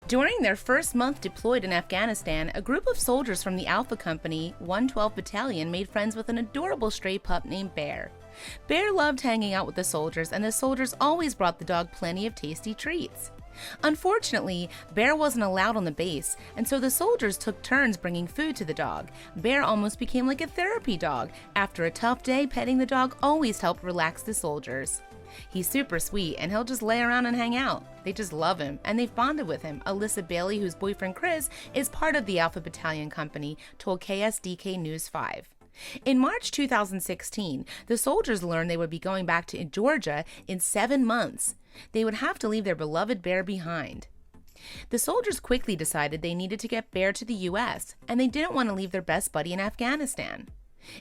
During their first month deployed in Afghanistan, a group of soldiers from the Alpha Company, 112 Battalion, made friends with an adorable stray pup named Bear. Bear loved hanging out with the soldiers, and the soldiers always brought the dog plenty of tasty treats. Unfortunately, Bear wasn't allowed on the base, and so the soldiers took turns bringing food to the dog. Bear almost became like a therapy dog. After a tough day, petting the dog always helped relax the soldiers. He's super sweet, and he'll just lay around and hang out. They just love him, and they've bonded with him. Alyssa Bailey, whose boyfriend Chris is part of the Alpha Battalion Company, told KSDK News 5. In March 2016, the soldiers learned they would be going back to Georgia in 7 months. They would have to leave their beloved Bear behind. The soldiers quickly decided they needed to get Bear to the U.S., and they didn't want to leave their best buddy in Afghanistan.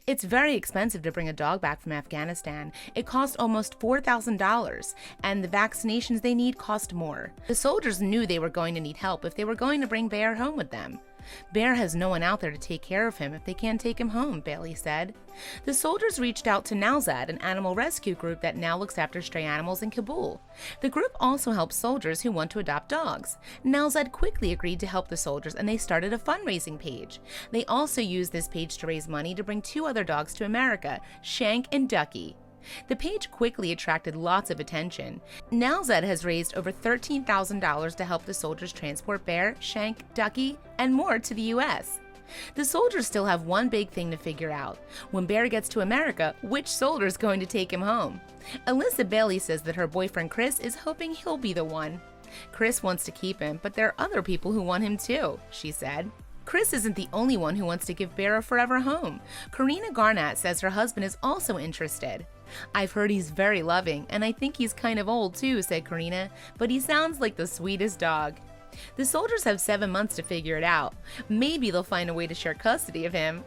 It's very expensive to bring a dog back from Afghanistan. It costs almost $4,000, and the vaccinations they need cost more. The soldiers knew they were going to need help if they were going to bring Bear home with them. Bear has no one out there to take care of him if they can't take him home, Bailey said. The soldiers reached out to Nowzad, an animal rescue group that now looks after stray animals in Kabul. The group also helps soldiers who want to adopt dogs. Nowzad quickly agreed to help the soldiers, and they started a fundraising page. They also used this page to raise money to bring 2 other dogs to America, Shank and Ducky. The page quickly attracted lots of attention. Nowzad has raised over $13,000 to help the soldiers transport Bear, Shank, Ducky, and more to the U.S. The soldiers still have one big thing to figure out. When Bear gets to America, which soldier is going to take him home? Alyssa Bailey says that her boyfriend Chris is hoping he'll be the one. Chris wants to keep him, but there are other people who want him too, she said. Chris isn't the only one who wants to give Bear a forever home. Karina Garnett says her husband is also interested. "I've heard he's very loving, and I think he's kind of old too," said Karina, "but he sounds like the sweetest dog." The soldiers have 7 months to figure it out. Maybe they'll find a way to share custody of him.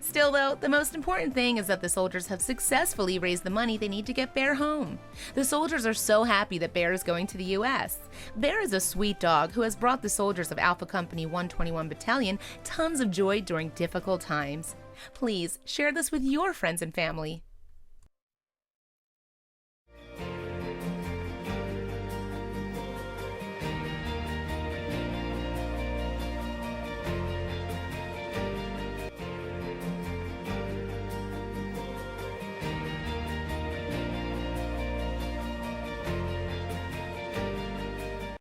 Still though, the most important thing is that the soldiers have successfully raised the money they need to get Bear home. The soldiers are so happy that Bear is going to the U.S. Bear is a sweet dog who has brought the soldiers of Alpha Company 121 Battalion tons of joy during difficult times. Please share this with your friends and family.